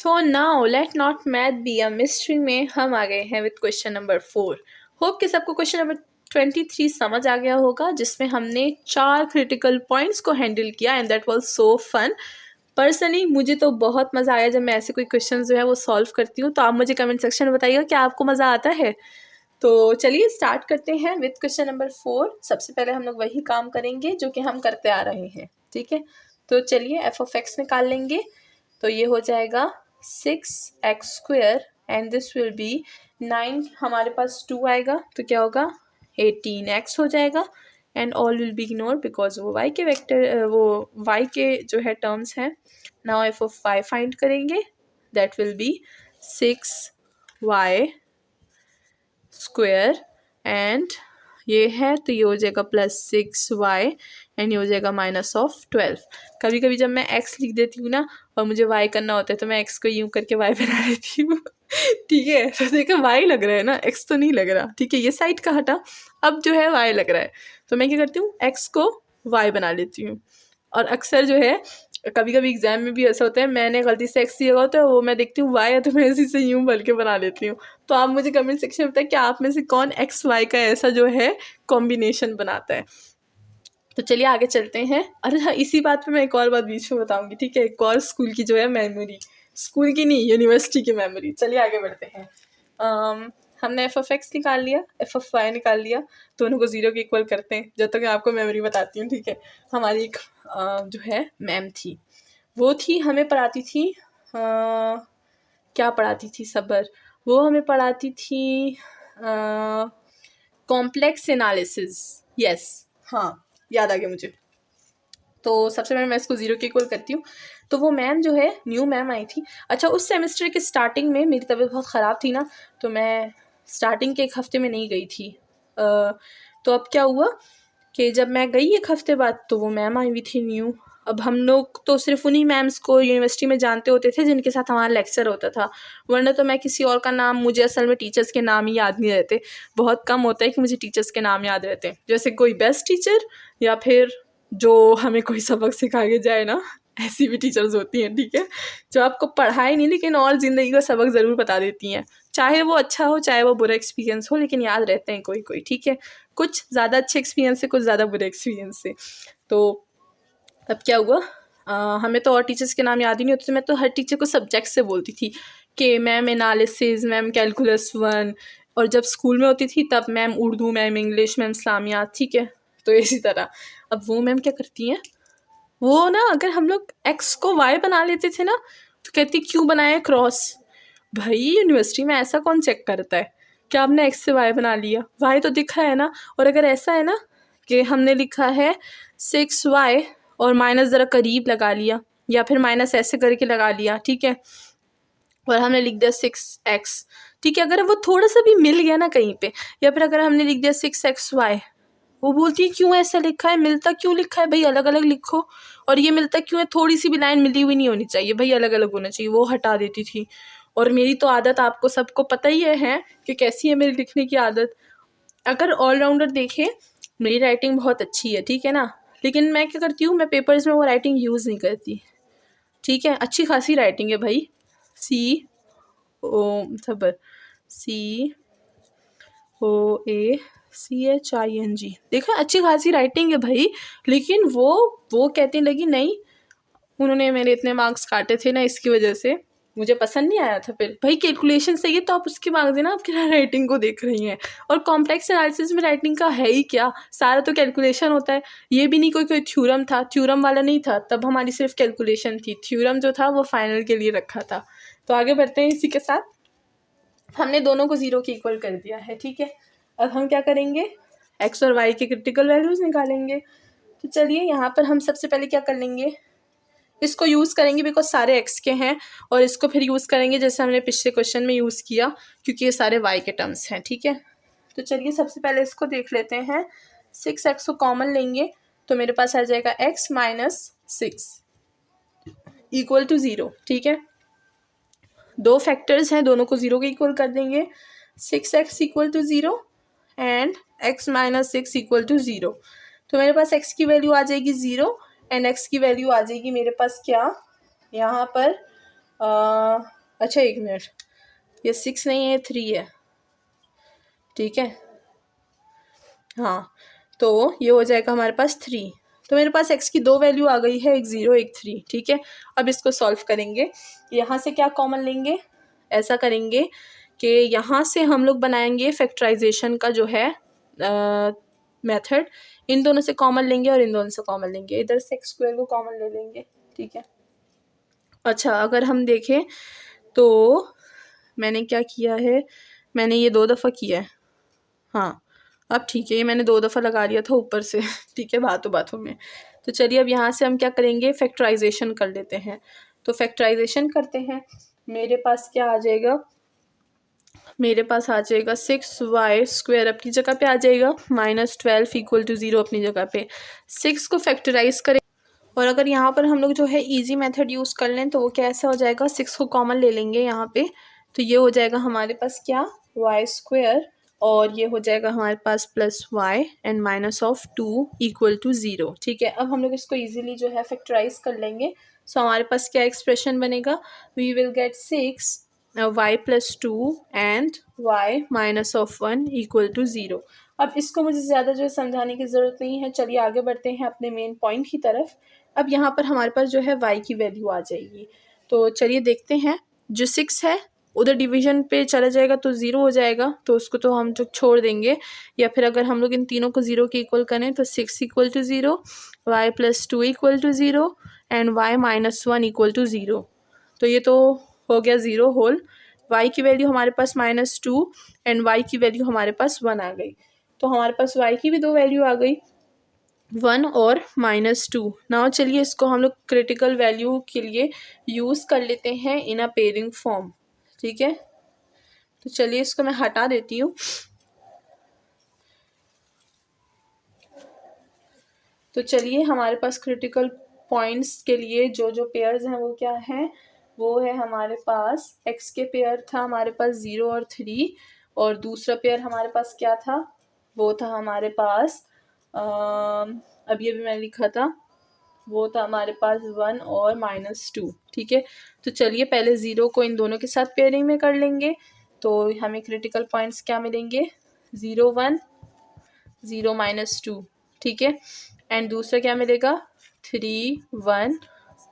So now let not math be a mystery में हम आ गए हैं विद क्वेश्चन नंबर 4। होप कि सबको क्वेश्चन नंबर 23 समझ आ गया होगा, जिसमें हमने 4 क्रिटिकल पॉइंट्स को हैंडल किया and that was so fun. Personally मुझे तो बहुत मज़ा आया जब मैं ऐसे कोई क्वेश्चन जो है वो सॉल्व करती हूँ। तो आप मुझे कमेंट सेक्शन में बताइएगा कि आपको मज़ा आता है। तो चलिए स्टार्ट करते हैं विद क्वेश्चन नंबर 4। सबसे पहले हम लोग वही काम करेंगे जो कि हम करते आ रहे हैं, ठीक है। तो चलिए एफ ऑफ एक्स निकाल लेंगे। तो ये हो जाएगा 6x² and this will be 9, हमारे पास 2 आएगा तो क्या होगा 18x हो जाएगा and all will be ignore because वो y के वेक्टर वो y के जो है टर्म्स हैं। Now F of y find करेंगे, that will be 6y² and ये है तो ये हो जाएगा +6y एंड ये हो जाएगा -12। कभी कभी जब मैं x लिख देती हूँ ना और मुझे y करना होता है तो मैं x को यूँ करके y बना लेती हूँ ठीक है। तो देखो y लग रहा है ना, x तो नहीं लग रहा, ठीक है। ये साइड का हटा, अब जो है y लग रहा है तो मैं क्या करती हूँ x को y बना लेती हूँ। और अक्सर जो है कभी कभी एग्जाम में भी ऐसा होता है, मैंने गलती से x लिया होता है वो मैं देखती हूँ y है तो मैं इसी से यूँ बल के बना लेती हूँ। तो आप मुझे कमेंट सेक्शन में बताएं कि आप में से कौन x y का ऐसा जो है कॉम्बिनेशन बनाता है। तो चलिए आगे चलते हैं। अरे हाँ, इसी बात पे मैं एक और बात बीच में बताऊंगी, ठीक है। एक और स्कूल की जो है मेमोरी, स्कूल की नहीं यूनिवर्सिटी की मेमोरी। चलिए आगे बढ़ते हैं। हमने एफ ऑफ एक्स निकाल लिया, एफ ऑफ वाई निकाल लिया, दोनों को 0 के इक्वल करते हैं। जब तक मैं आपको मेमोरी बताती हूँ, ठीक है। हमारी एक जो है मैम थी, वो थी हमें पढ़ाती थी क्या पढ़ाती थी सबर, वो हमें पढ़ाती थी कॉम्प्लेक्स एनालिसिस। यस, हाँ याद आ गया मुझे। तो सबसे पहले मैं इसको 0 के इक्वल करती हूँ। तो वो मैम जो है न्यू मैम आई थी। अच्छा, उस सेमेस्टर के स्टार्टिंग में मेरी तबीयत बहुत ख़राब थी ना, तो मैं स्टार्टिंग के 1 हफ्ते में नहीं गई थी। तो अब क्या हुआ कि जब मैं गई 1 हफ्ते बाद तो वो मैम आई हुई थी न्यू। अब हम लोग तो सिर्फ उन्हीं मैम्स को यूनिवर्सिटी में जानते होते थे जिनके साथ हमारा लेक्चर होता था, वरना तो मैं किसी और का नाम, मुझे असल में टीचर्स के नाम ही याद नहीं रहते। बहुत कम होता है कि मुझे टीचर्स के नाम याद रहते हैं, जैसे कोई बेस्ट टीचर या फिर जो हमें कोई सबक सिखा के जाए ना, ऐसी भी टीचर्स होती हैं, ठीक है, जो आपको पढ़ाए नहीं लेकिन और ज़िंदगी का सबक ज़रूर बता देती हैं। चाहे वो अच्छा हो चाहे वो बुरा एक्सपीरियंस हो, लेकिन याद रहते हैं कोई कोई, ठीक है। कुछ ज़्यादा अच्छे एक्सपीरियंस से, कुछ ज़्यादा बुरे एक्सपीरियंस से। तो अब क्या हुआ, हमें तो और टीचर्स के नाम याद ही नहीं होते थे। मैं तो हर टीचर को सब्जेक्ट से बोलती थी कि मैम एनालिसिस, मैम कैलकुलस 1, और जब स्कूल में होती थी तब ma'am Urdu, ma'am English, ma'am Islamiyat, ठीक है। तो इसी तरह अब वो मैम क्या करती हैं, वो ना अगर हम लोग एक्स को वाई बना लेते थे ना तो कहती क्यों बनाया क्रॉस। भाई यूनिवर्सिटी में ऐसा कौन चेक करता है कि आपने एक्स से वाई बना लिया, वाई तो दिख रहा है ना। और अगर ऐसा है ना कि हमने लिखा है 6y और माइनस ज़रा करीब लगा लिया या फिर माइनस ऐसे करके लगा लिया, ठीक है, और हमने लिख दिया 6x, ठीक है। अगर वो थोड़ा सा भी मिल गया ना कहीं पे, या फिर अगर हमने लिख दिया 6xy, वो बोलती है क्यों ऐसा लिखा है, मिलता क्यों लिखा है भाई, अलग अलग लिखो। और ये मिलता क्यों है, थोड़ी सी भी लाइन मिली हुई नहीं होनी चाहिए भाई, अलग अलग होना चाहिए। वो हटा देती थी। और मेरी तो आदत आपको सबको पता ही है कि कैसी है मेरी लिखने की आदत। अगर ऑलराउंडर देखे, मेरी राइटिंग बहुत अच्छी है, ठीक है ना, लेकिन मैं क्या करती हूँ, मैं पेपर्स में वो राइटिंग यूज़ नहीं करती, ठीक है। अच्छी खासी राइटिंग है भाई, COACHING, देखा, अच्छी खासी राइटिंग है भाई। लेकिन वो कहती लगी नहीं, उन्होंने मेरे इतने मार्क्स काटे थे ना, इसकी वजह से मुझे पसंद नहीं आया था। फिर भाई कैलकुलेशन सही है तो आप उसके मार्क्स देना, आप क्या राइटिंग को देख रही हैं। और कॉम्प्लेक्स एनालिसिस में राइटिंग का है ही क्या, सारा तो कैलकुलेशन होता है। ये भी नहीं कोई थ्योरम था, थ्योरम वाला नहीं था, तब हमारी सिर्फ कैलकुलेशन थी। थ्योरम जो था वो फाइनल के लिए रखा था। तो आगे बढ़ते हैं। इसी के साथ हमने दोनों को 0 के इक्वल कर दिया है, ठीक है। अब हम क्या करेंगे, एक्स और वाई के क्रिटिकल वैल्यूज़ निकालेंगे। तो चलिए यहाँ पर हम सबसे पहले क्या कर लेंगे, इसको यूज़ करेंगे बिकॉज सारे एक्स के हैं, और इसको फिर यूज़ करेंगे जैसे हमने पिछले क्वेश्चन में यूज़ किया, क्योंकि ये सारे वाई के टर्म्स हैं, ठीक है। तो चलिए सबसे पहले इसको देख लेते हैं। 6x को कॉमन लेंगे तो मेरे पास आ जाएगा x - 6 इक्वल टू 0, ठीक है। दो फैक्टर्स हैं, दोनों को 0 के इक्वल कर देंगे। 6x equal to 0 and x - 6 equal to 0। तो मेरे पास x की वैल्यू आ जाएगी 0 एंड x की वैल्यू आ जाएगी मेरे पास क्या, यहाँ पर अच्छा 1 मिनट, ये 6 नहीं है 3 है, ठीक है। हाँ, तो ये हो जाएगा हमारे पास 3। तो मेरे पास x की 2 वैल्यू आ गई है, एक 0 एक 3, ठीक है। अब इसको सॉल्व करेंगे, यहाँ से क्या कॉमन लेंगे, ऐसा करेंगे कि यहाँ से हम लोग बनाएंगे फैक्टराइजेशन का जो है मेथड, इन दोनों से कॉमन लेंगे और इन दोनों से कॉमन लेंगे, इधर से x स्क्वायर को कॉमन ले लेंगे, ठीक है। अच्छा, अगर हम देखें तो मैंने क्या किया है, मैंने ये 2 दफ़ा किया है, हाँ अब ठीक है, ये मैंने 2 दफ़ा लगा लिया था ऊपर से, ठीक है, बातों में। तो चलिए अब यहाँ से हम क्या करेंगे, फैक्टराइजेशन कर लेते हैं। तो फैक्टराइजेशन करते हैं, मेरे पास क्या आ जाएगा, मेरे पास आ जाएगा 6y² अपनी जगह पे आ जाएगा, -12 इक्वल टू 0 अपनी जगह पे। 6 को फैक्टराइज करें, और अगर यहाँ पर हम लोग जो है इजी मेथड यूज़ कर लें तो वो कैसा हो जाएगा, 6 को कॉमन ले लेंगे यहाँ पे, तो ये हो जाएगा हमारे पास क्या, y², और ये हो जाएगा हमारे पास +y एंड -2 इक्वल टू 0, ठीक है। अब हम लोग इसको इजीली जो है फैक्टराइज कर लेंगे। सो हमारे पास क्या एक्सप्रेशन बनेगा, we will get 6 y+2 and y -1 equal to 0। अब इसको मुझे ज़्यादा जो है समझाने की ज़रूरत नहीं है, चलिए आगे बढ़ते हैं अपने मेन पॉइंट की तरफ। अब यहाँ पर हमारे पास जो है y की वैल्यू आ जाएगी, तो चलिए देखते हैं। जो 6 है उधर डिवीजन पे चला जाएगा तो 0 हो जाएगा, तो उसको तो हम जो छोड़ देंगे, या फिर अगर हम लोग इन तीनों को 0 के इक्वल करें तो 6 equal to 0, y+2 equal to 0 and y -1 equal to 0। तो ये तो हो गया 0 होल, y की वैल्यू हमारे पास -2 एंड y की वैल्यू हमारे पास 1 आ गई। तो हमारे पास y की भी 2 वैल्यू आ गई, 1 और -2। नाउ चलिए इसको हम लोग क्रिटिकल वैल्यू के लिए यूज़ कर लेते हैं इन अ पेयरिंग फॉर्म, ठीक है। तो चलिए इसको मैं हटा देती हूँ। तो चलिए हमारे पास क्रिटिकल पॉइंट्स के लिए जो जो पेयर्स हैं वो क्या हैं, वो है हमारे पास x के पेयर था हमारे पास 0 और 3, और दूसरा पेयर हमारे पास क्या था, वो था हमारे पास अब ये भी मैंने लिखा था, वो था हमारे पास 1 और -2, ठीक है। तो चलिए पहले 0 को इन दोनों के साथ पेयरिंग में कर लेंगे, तो हमें क्रिटिकल पॉइंट्स क्या मिलेंगे, 0 1 0 -2, ठीक है। एंड दूसरा क्या मिलेगा, 3 1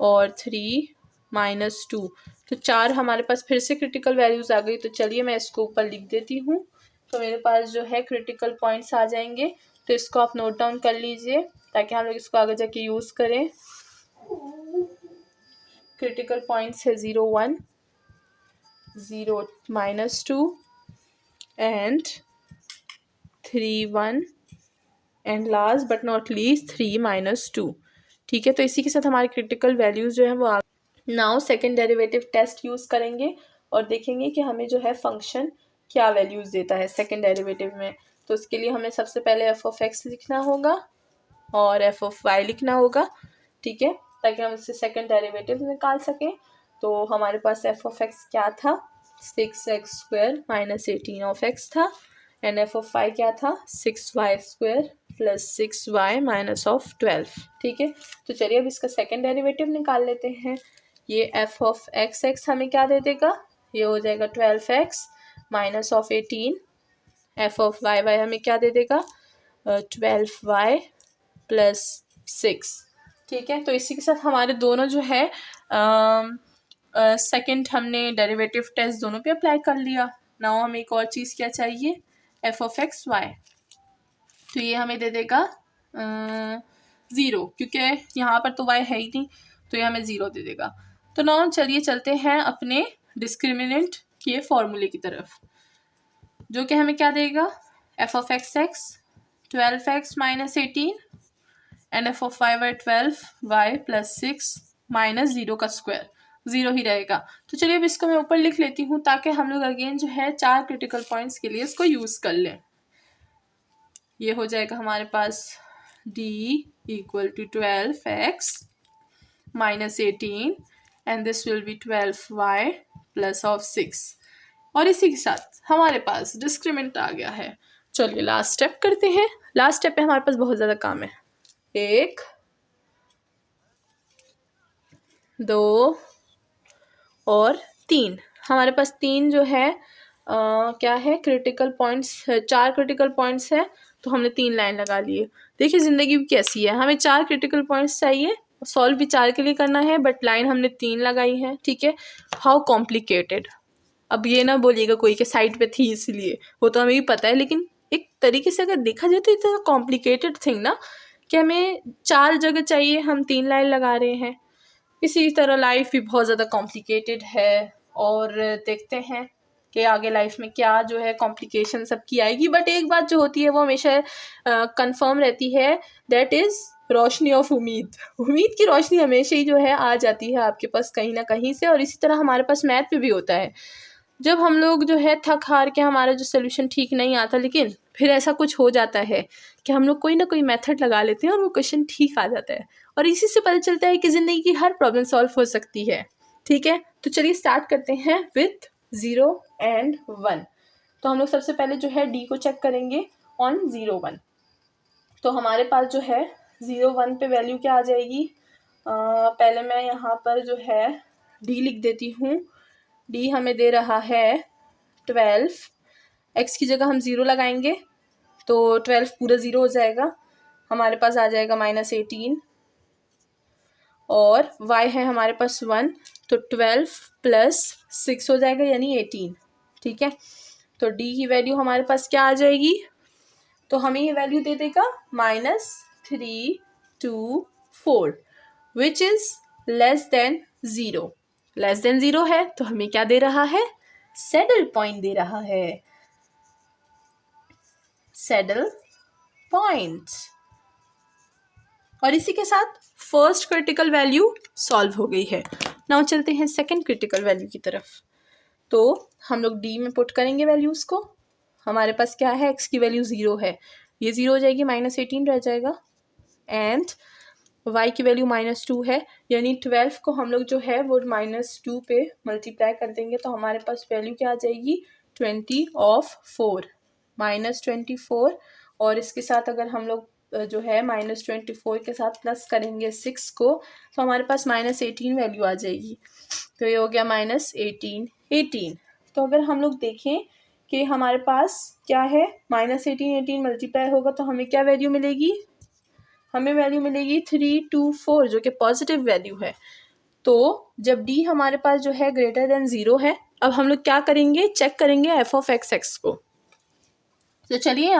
और 3 -2। तो 4 हमारे पास फिर से क्रिटिकल वैल्यूज़ आ गई। तो चलिए मैं इसको ऊपर लिख देती हूँ, तो मेरे पास जो है क्रिटिकल पॉइंट्स आ जाएंगे। तो इसको आप नोट डाउन कर लीजिए ताकि हम लोग इसको आगे जाके यूज़ करें। क्रिटिकल पॉइंट्स है 0 1 0 -2 and 3 1 and last but not least 3 -2, ठीक है। तो इसी के साथ हमारे क्रिटिकल वैल्यूज़ जो है वो now second derivative test use करेंगे और देखेंगे कि हमें जो है फंक्शन क्या वैल्यूज़ देता है सेकेंड डेरिवेटिव में। तो उसके लिए हमें सबसे पहले f(x) लिखना होगा और f(y) लिखना होगा, ठीक है, ताकि हम इससे सेकेंड डेरिवेटिव निकाल सकें। तो हमारे पास f(x) क्या था, 6x² -18 था, एंड f(y) क्या था, 6y² + 6y -12, ठीक है। तो चलिए अब इसका सेकेंड डेरिवेटिव निकाल लेते हैं। ये f(x) हमें क्या दे देगा, ये हो जाएगा 12x -18, f(y) हमें क्या दे देगा, 12y + 6, ठीक है। तो इसी के साथ हमारे दोनों जो है सेकंड हमने डेरिवेटिव टेस्ट दोनों पे अप्लाई कर लिया। नाउ हमें एक और चीज़ क्या चाहिए, f(y), तो ये हमें दे देगा 0, क्योंकि यहाँ पर तो y है ही नहीं, तो ये हमें 0 दे देगा। तो नाउ चलिए चलते हैं अपने डिस्क्रिमिनेंट के फॉर्मूले की तरफ, जो कि हमें क्या देगा, f(x) 12x -18 and f(y) 12y + 6 -0 का स्क्वायर, 0 ही रहेगा। तो चलिए अब इसको मैं ऊपर लिख लेती हूँ ताकि हम लोग अगेन जो है 4 क्रिटिकल पॉइंट्स के लिए इसको यूज़ कर लें। ये हो जाएगा हमारे पास d = 12x -18 and this will be 12y + 6, और इसी के साथ हमारे पास डिस्क्रिमिनेंट आ गया है। चलिए लास्ट स्टेप करते हैं। लास्ट स्टेप पे हमारे पास बहुत ज़्यादा काम है, 1 2 और 3 हमारे पास 3 जो है क्या है क्रिटिकल पॉइंट्स, 4 क्रिटिकल पॉइंट्स है, तो हमने 3 लाइन लगा लिए। देखिए ज़िंदगी कैसी है, हमें 4 क्रिटिकल पॉइंट्स चाहिए, सॉल्व भी 4 के लिए करना है, बट लाइन हमने 3 लगाई है। ठीक है, हाउ कॉम्प्लिकेटेड। अब ये ना बोलिएगा कोई के साइड पे थी इसलिए, वो तो हमें भी पता है, लेकिन एक तरीके से अगर देखा जाए तो इतना कॉम्प्लिकेटेड थिंग ना कि हमें 4 जगह चाहिए, हम 3 लाइन लगा रहे हैं। इसी तरह लाइफ भी बहुत ज़्यादा कॉम्प्लिकेटेड है, और देखते हैं कि आगे लाइफ में क्या जो है कॉम्प्लिकेशन सबकी आएगी। बट एक बात जो होती है वो हमेशा कंफर्म रहती है, दैट इज़ रोशनी ऑफ उम्मीद। उम्मीद की रोशनी हमेशा ही जो है आ जाती है आपके पास कहीं ना कहीं से। और इसी तरह हमारे पास मैथ पे भी होता है, जब हम लोग जो है थक हार के हमारा जो सोल्यूशन ठीक नहीं आता, लेकिन फिर ऐसा कुछ हो जाता है कि हम लोग कोई ना कोई मेथड लगा लेते हैं और वो क्वेश्चन ठीक आ जाता है, और इसी से पता चलता है कि ज़िंदगी की हर प्रॉब्लम सॉल्व हो सकती है। ठीक है, तो चलिए स्टार्ट करते हैं विथ 0 and 1। तो हम लोग सबसे पहले जो है डी को चेक करेंगे ऑन 0 1। तो हमारे पास जो है 0 1 पे वैल्यू क्या आ जाएगी, पहले मैं यहाँ पर जो है डी लिख देती हूँ। डी हमें दे रहा है 12, एक्स की जगह हम 0 लगाएंगे तो 12 पूरा 0 हो जाएगा, हमारे पास आ जाएगा -18, और y है हमारे पास 1, तो 12 + 6 हो जाएगा यानी 18। ठीक है, तो d की वैल्यू हमारे पास क्या आ जाएगी, तो हमें ये वैल्यू दे देगा -324, which is less than 0। Less than 0 है तो हमें क्या दे रहा है, सैडल पॉइंट दे रहा है, सैडल पॉइंट। और इसी के साथ फर्स्ट क्रिटिकल वैल्यू सॉल्व हो गई है। नाउ चलते हैं सेकंड क्रिटिकल वैल्यू की तरफ। तो हम लोग डी में पुट करेंगे वैल्यूज़ को। हमारे पास क्या है, एक्स की वैल्यू 0 है, ये 0 हो जाएगी, -18 रह जाएगा, एंड y की वैल्यू -2 है, यानी 12 को हम लोग जो है वो -2 पे मल्टीप्लाई कर देंगे, तो हमारे पास वैल्यू क्या आ जाएगी 20/4 -24, और इसके साथ अगर हम लोग जो है -24 के साथ प्लस करेंगे 6 को, तो हमारे पास -18 वैल्यू आ जाएगी। तो ये हो गया -18 तो अगर हम लोग देखें कि हमारे पास क्या है, -18 मल्टीप्लाई होगा तो हमें क्या वैल्यू मिलेगी, हमें वैल्यू मिलेगी 324 जो कि पॉजिटिव वैल्यू है। तो जब डी हमारे पास जो है ग्रेटर देन 0 है, अब हम लोग क्या करेंगे, चेक करेंगे f(x) को। तो चलिए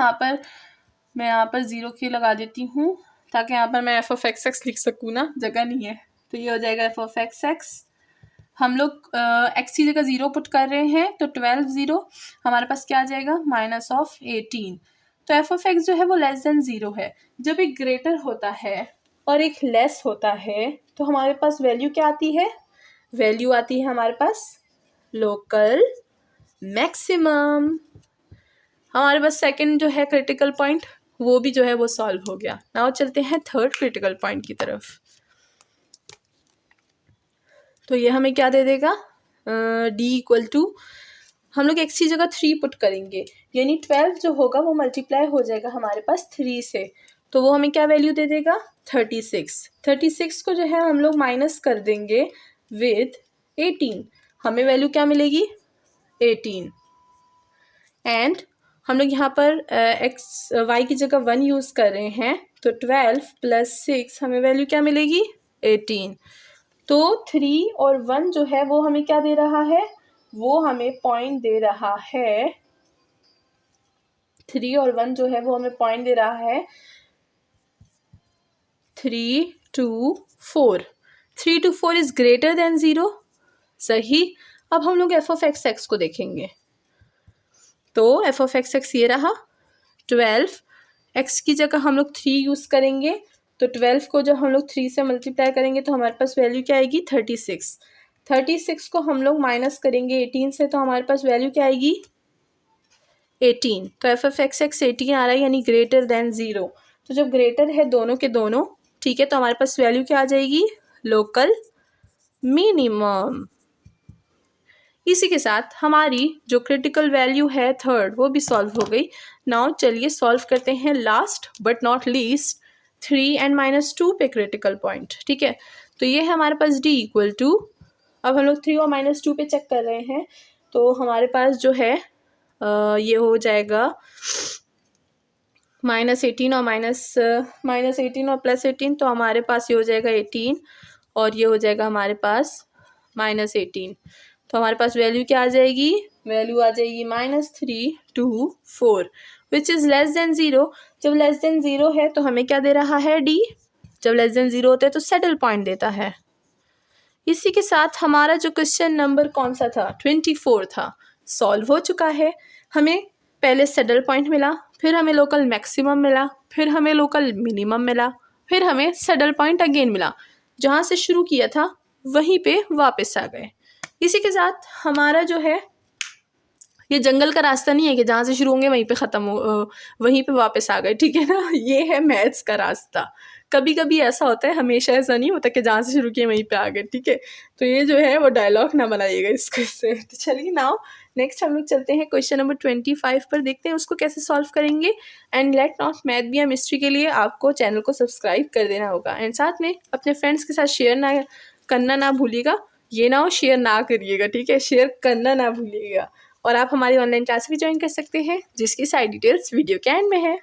मैं यहाँ पर 0 की लगा देती हूँ, ताकि यहाँ पर मैं f(x) लिख सकूँ ना, जगह नहीं है। तो ये हो जाएगा f(x). हम लोग x की जगह 0 पुट कर रहे हैं, तो 12 0 हमारे पास क्या आ जाएगा -18। तो f(x) जो है वो लेस देन 0 है। जब एक ग्रेटर होता है और एक लेस होता है तो हमारे पास वैल्यू क्या आती है, वैल्यू आती है हमारे पास लोकल मैक्सिमम। हमारे पास सेकंड जो है क्रिटिकल पॉइंट वो भी जो है वो सॉल्व हो गया। नाउ चलते हैं थर्ड क्रिटिकल पॉइंट की तरफ। तो ये हमें क्या दे देगा, d = हम लोग x की जगह 3 पुट करेंगे, यानी 12 जो होगा वो मल्टीप्लाई हो जाएगा हमारे पास 3 से, तो वो हमें क्या वैल्यू दे देगा 36 को जो है हम लोग माइनस कर देंगे विद 18, हमें वैल्यू क्या मिलेगी 18। एंड हम लोग यहाँ पर y की जगह 1 यूज़ कर रहे हैं, तो 12 + 6 हमें वैल्यू क्या मिलेगी 18। तो 3 और 1 जो है वो हमें क्या दे रहा है, वो हमें पॉइंट दे रहा है, 3 और 1 जो है वो हमें पॉइंट दे रहा है 3 to 4। 3 to 4 is greater than 0। सही। अब हम लोग f(x) को देखेंगे। तो f(x) ये रहा 12, x की जगह हम लोग 3 यूज़ करेंगे, तो 12 को जब हम लोग 3 से मल्टीप्लाई करेंगे तो हमारे पास वैल्यू क्या आएगी 36 को हम लोग माइनस करेंगे 18 से, तो हमारे पास वैल्यू क्या आएगी 18। तो f(x) 18 आ रहा है, यानी ग्रेटर देन 0। तो जब ग्रेटर है दोनों के दोनों, ठीक है, तो हमारे पास वैल्यू क्या आ जाएगी लोकल मिनिमम। इसी के साथ हमारी जो क्रिटिकल वैल्यू है थर्ड वो भी सॉल्व हो गई। नाउ चलिए सॉल्व करते हैं last but not least 3 and -2 पे क्रिटिकल पॉइंट। ठीक है, तो ये है हमारे पास d = अब हम लोग 3 और -2 पे चेक कर रहे हैं, तो हमारे पास जो है ये हो जाएगा -18 और -18 और +18, तो हमारे पास ये हो जाएगा 18 और ये हो जाएगा हमारे पास -18। तो हमारे पास वैल्यू क्या आ जाएगी, वैल्यू आ जाएगी -3 2 4 विच इज़ लेस देन 0। जब लेस देन 0 है तो हमें क्या दे रहा है, डी। जब लेस देन 0 होता है तो सेटल पॉइंट देता है। इसी के साथ हमारा जो क्वेश्चन नंबर कौन सा था, 24 था, सॉल्व हो चुका है। हमें पहले सेटल पॉइंट मिला, फिर हमें लोकल मैक्सिमम मिला, फिर हमें लोकल मिनिमम मिला, फिर हमें सेटल पॉइंट अगेन मिला। जहाँ से शुरू किया था वहीं पे वापस आ गए। इसी के साथ हमारा जो है, ये जंगल का रास्ता नहीं है कि जहाँ से शुरू होंगे वहीं पे ख़त्म हो, वहीं पे वापस आ गए, ठीक है ना। ये है मैथ्स का रास्ता। कभी कभी ऐसा होता है, हमेशा ऐसा नहीं होता कि जहाँ से शुरू किए वहीं पे आ गए, ठीक है। तो ये जो है वो डायलॉग ना बनाइएगा इसको इससे। तो चलिए नाउ नेक्स्ट हम लोग चलते हैं क्वेश्चन नंबर 25 पर, देखते हैं उसको कैसे सॉल्व करेंगे। And let not math be a mystery के लिए आपको चैनल को सब्सक्राइब कर देना होगा, एंड साथ में अपने फ्रेंड्स के साथ शेयर ना करना ना भूलिएगा। ये ना हो शेयर ना करिएगा, ठीक है, शेयर करना ना भूलिएगा। और आप हमारी ऑनलाइन क्लास भी ज्वाइन कर सकते हैं, जिसकी सारी डिटेल्स वीडियो के एंड में है।